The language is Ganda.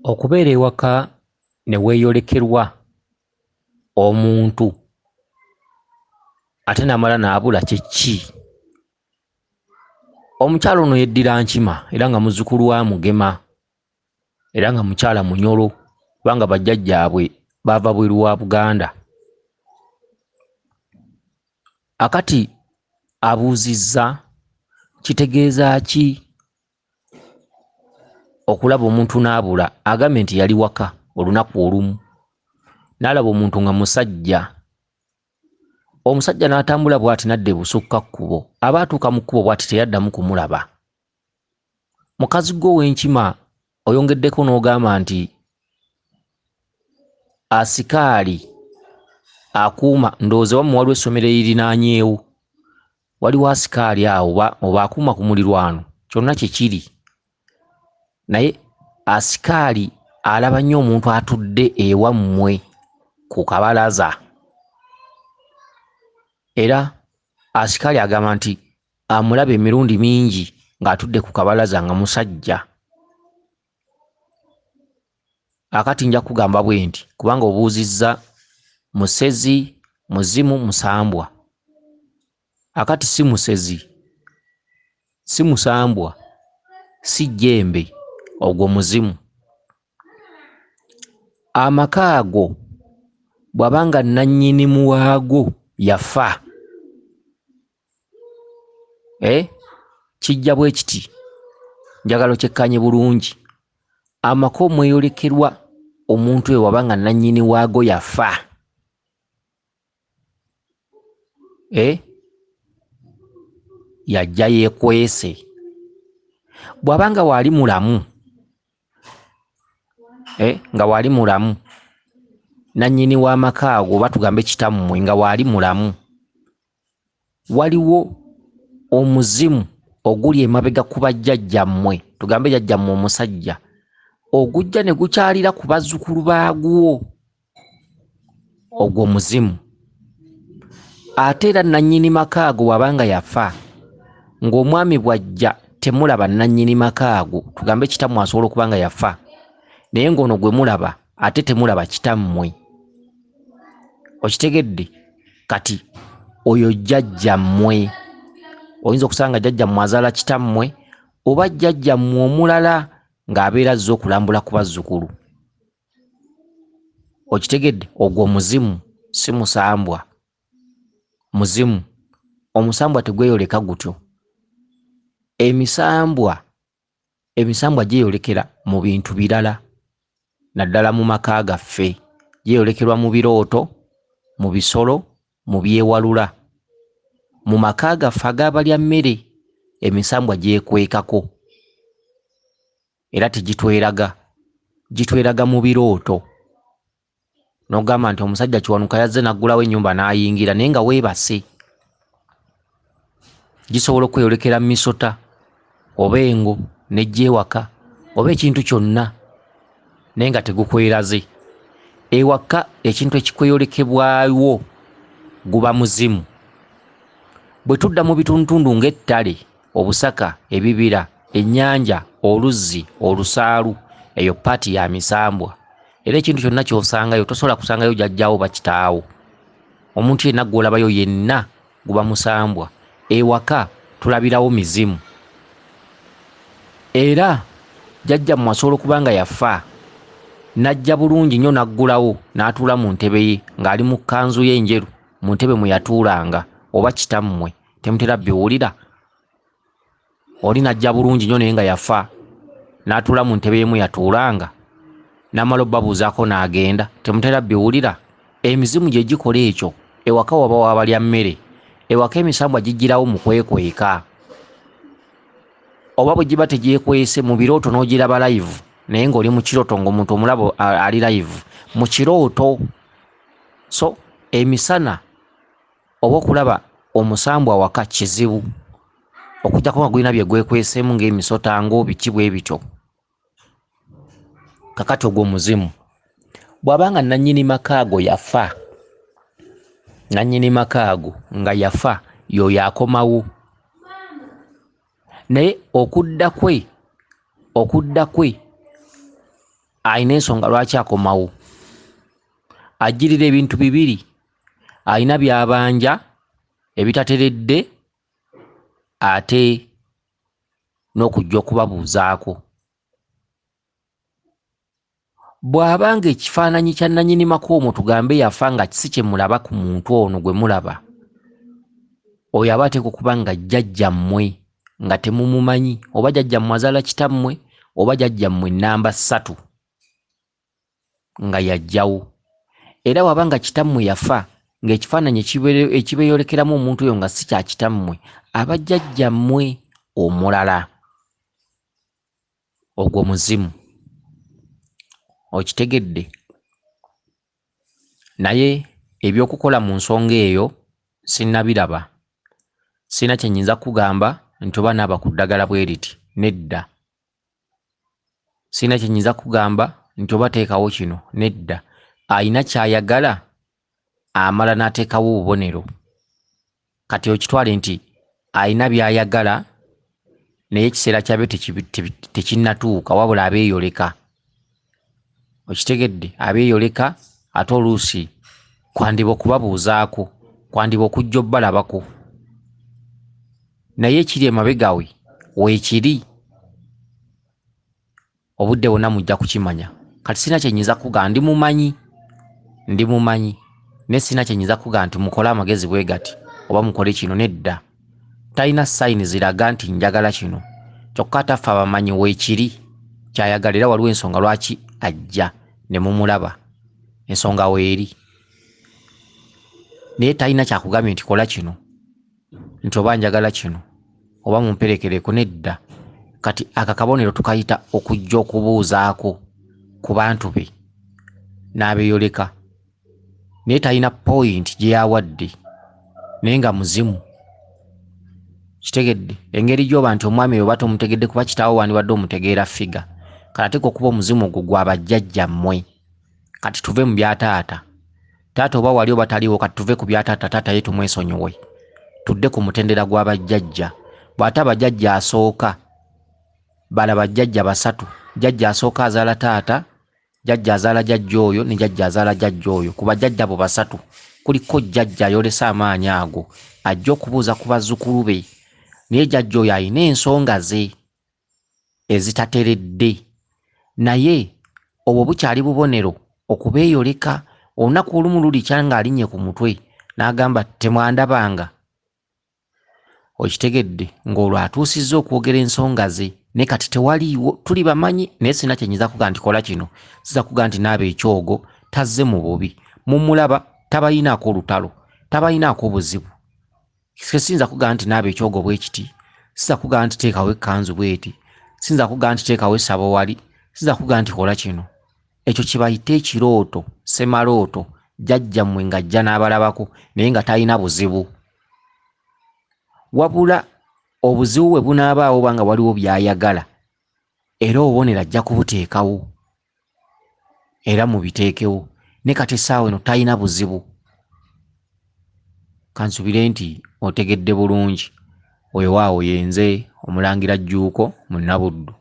Okubeera ewaka ne weeyolekerwa omuntu ate n'amala n'abula kye ki? Omukyala ono yeddira nkima era nga muzzukulu wa Mugema era nga mukyala munyolo kubanga bajjajjaabwe baava bweru wa Buganda. Akati abuuzizza kitegeeza ki okulaba omuntu n'abula? Agambye nti yali waka olunaku olumu n'alaba omuntu nga musajja. Omusajja n'atambula bw'ati n'adda ebusukka kkubo, aba atuuka mu kkubo bw'ati teyaddamu kumulaba. Mukazi gwe ow'enkima oyongeddeko n'ogamba nti asikaali akuuma, ndowooza wammwe waliwo essomero eririnaanyeewo, waliwo asikaali awo oba akuuma ku mulirwano, kyonna kye kiri. Naye asikaali alaba nnyo omuntu atudde ewammwe ku kabalaza. Era asikaali agamba nti amulaba emirundi mingi ng'atudde ku kabalaza nga musajja. Akati nja kugamba bwe nti kubanga obuuzizza musezi, muzimu, musambwa. Akati si musezi, si musambwa, si jjembe, ogwo muzimu. Amaka ago bw'abanga nannyinimu waago yafa, kijja bwe kiti, njagala okyekkanye bulungi. Amaka omweyolekerwa omuntu we wabanga nannyini waago yafa, yajja yeekwese. Bw'abanga waali mulamu, nga waali mulamu, nannyini w'amaka ago oba tugambe kitammwe nga waali mulamu, waliwo omuzimu oguli emabega ku bajjajjammwe, tugambe jjajjammwe omusajja, ogujja ne gukyalira ku bazzukulu baagwo, ogwo muzimu. Ate era nannyini maka ago wabanga yafa, ng'omwami bw'ajja temulaba nannyini maka ago, tugambe kitammwe asobola okuba nga yafa, naye ng'ono gwe mulaba ate temulaba kitammwe. Okitegedde? Kati oyo jjajjammwe. Oyinza okusanga jjajjammwe azaala kitammwe oba jjajjammwe omulala ng'abeera azze okulambula ku bazzukulu. Okitegedde? Ogwo muzimu, si musambwa. Muzimu. Omusambwa tegweyoleka gutyo. Emisambwa gyeyolekera mu bintu birala, naddala mu maka gaffe. Gyeyolekerwa mu birooto, mu bisolo, mu byewalula. Mu maka gaffe ag'abalya mmere, emisambwa gyekwekako era tegitweraga, gitweraga mu birooto. N'ogamba nti omusajja Kiwanuka yazze n'aggulawo ennyumba n'ayingira naye nga weebase. Gisobola okweyolekera mu misota oba engo n'ejja ewaka oba ekintu kyonna naye nga tegukweraze. Ewaka ekintu ekikweyolekebwawo guba muzimu. Bwe tudda mu bitundutundu ng'ettale, obusaka, ebibira, ennyanja, oluzzi, olusaalu, eyo paati ya misambwa. Era ekintu kyonna ky'osangayo tosobola kusangayo jjajjaawo oba kitaawo. Omuntu yenna gw'olabayo yenna guba musambwa. Ewaka tulabirawo mizimu. Era jjajjammwe asobola okuba nga yafa, n'ajja bulungi nnyo n'aggulawo n'atuula mu ntebe ye ng'ali mu kkanzu ye enjeru, mu ntebe mwe yatuulanga, oba kitammwe temutera biwulira? Oli n'ajja bulungi nnyo naye nga yafa n'atuula mu ntebe ye mwe yatuulanga, n'amala obbabuuzaako n'agenda, temutera biwulira? Emizimu gye gikola ekyo. Ewaka waba wabalya mmere, ewaka emisambwa gigirawo mu kwekweka. Oba bwe giba tegyekwese mu birooto n'ogiraba live, naye ng'oli mu kirooto ng'omuntu omulabo ali live mu kirooto. So emisana oba okulaba omusambwa waka kizibu, okujjako nga gulina bye gwekweseemu ng'emisota ng'obiki bwe bityo. Kakati ogwo muzimu. Bw'abanga nannyini maka ago yafa, nannyini maka ago nga yafa, y'oyo akomawo. Naye okudda kwe ayina ensonga lwaki akomawo. Ajjirira ebintu bibiri, ayina byabanja ebitateredde ate n'okujja okubabuuzaako. Bw'abanga ekifaananyi kya nannyini maka omwo tugambe yafa nga si kye mulaba ku muntu ono gwe mulaba, oyo aba ateeka okuba nga jjajjammwe nga temumumanyi, oba jjajjammwe azaala kitammwe oba jjajjammwe nnamba 3 nga yajjawo. Era wabanga kitammwe yafa ng'ekifaananyi ekibeeyolekeramu omuntu oyo nga si kya kitammwe, aba jjajjammwe omulala, ogwo muzimu. Okitegedde? Naye ebyokukola mu nsonga eyo sinnabiraba. Sina kye nnyinza kugamba nti oba naaba ku ddagala bwe riti, nedda. Sina kye nnyinza kugamba nti oba teekawo kino, nedda. Ayina ky'ayagala amala n'ateekawo obubonero. Kati okitwale nti ayina by'ayagala naye ekiseera kyabyo tekinnatuuka, wabula abeeyoleka. Okitegedde? Abeeyoleka ate oluusi kwandiba okubabuuzaako, kwandiba okujja obbalabako. Naye ekiri emabega we weekiri, obudde bwonna mujja kukimanya. Kati sina kye nnyinza kugamba, ndimumanyi naye sina kye nnyinza kugamba nti mukole amagezi bwe gati oba mukole kino, nedda. Talina sayini ziraga nti njagala kino, kyokka ataffe abamanyi weekiri ky'ayagala, era waliwo ensonga lwaki ajja ne mumulaba, ensonga weeri. Naye talina kyakugambye nti kola kino, nti oba njagala kino oba mumperekereko, nedda. Kati akakabonero tukayita okujja okubuuzaako ku bantu be n'abeeyoleka. Naye talina point gye yawadde, naye nga muzimu. Kitegedde? Engeri gy'oba nti omwami oba tomutegedde kuba kitaawo wandibadde omutegeera figa. Kati ate okuba omuzimu ogwo gwa bajjajjammwe. Kati tuve mu bya taata. Taata oba wali oba taliwo, kati tuve ku bya taata. Taata ye tumwesonyiwe, tudde ku mutendera gwa bajjajja. Bw'ate abajjajja asooka bala bajjajja 3. Jjajja asooka azaala taata, jjajja azaala jjajja oyo ne jjajja azaala jjajja oyo. Ku bajjajja abo 3 kuliko jjajja ayolesa amaanyi ago ajja okubuuza ku bazzukulu be. Naye jjajja oyo alina ensonga ze ezitateredde, naye obwo bukyali bubonero okubeeyoleka. Olunaku olumu luli kyanga alinnye ku mutwe n'agamba temwandabanga. Okitegedde? Ng'olwo atuusizza okwogera ensonga ze. Naye kati tewaliiwo, tuli bamanyi, naye sina kye nnyinza kugamba nti kola kino. Siza kugamba nti naaba ekyogo, tazze mu bubi. Mumulaba tabayinaako olutalo, tabayinaako buzibu. Siyinza kugamba nti naaba ekyogo bwe kiti, siza kugamba nti teekawo ekkanzu bweti, siyinza kugamba nti teekawo essabo wali, siza kugamba nti kola kino. Ekyo kibayita ekirooto, semalooto, jjajjammwe ng'ajja n'abalabako naye nga talina buzibu. Wabula obuzibu bwe bunaabaawo oba nga waliwo by'ayagala, era obubonero ajja kubuteekawo era mubiteekewo. Ne kati essaawa eno talina buzibu. Kansubire nti otegedde bulungi. Oyo waawo yenze Omulangira Jjuuko Munnabuddu.